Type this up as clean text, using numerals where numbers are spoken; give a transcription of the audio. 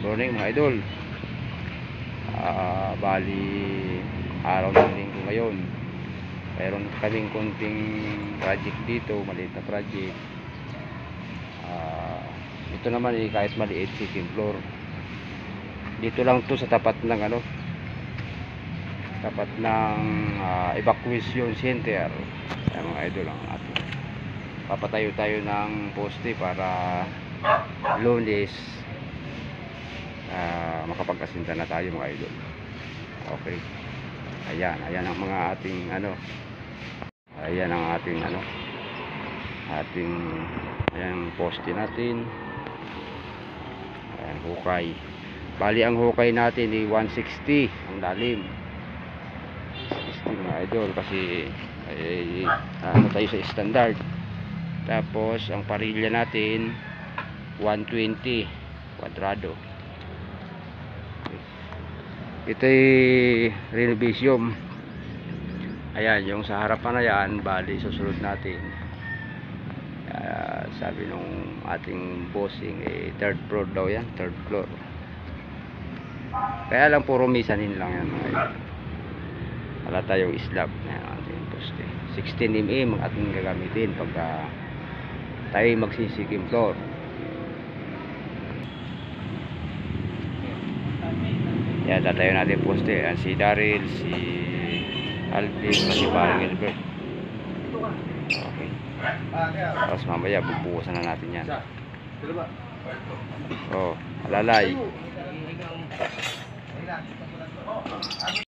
Morning mga idol. Bali araw ng linggo ngayon. Mayroon kaming konting project dito, maliit na project. Ito naman kahit maliit, second floor. Dito lang to sa tapat ng evacuation center. Ayan mga idol ang ating. Papatayo tayo ng poste para Lunes makapagkasinta na tayo mga idol. Okay. Ayan ang mga ating ayan ang ating ayan poste natin. Ayan, hukay. Bali ang hukay natin ay 160 ang lalim. 60 mga idol kasi tayo sa standard. Tapos ang parilya natin 120 kwadrado. Ito ay renovation. Ayan, yung sa harapan na yan, bali susunod natin. Sabi nung ating bossing, third floor daw yan, third floor. Kaya lang puro misanin lang yan. Wala tayong slab na ating poste. 16 mm ang ating gagamitin pagka tayo magsisikim floor. Yan, tatayo natin poste. Si Daryl, si Alvin, si Parang Gilbert. Okay. Tapos mamaya bubukasan na natin yan. Oh, alalay.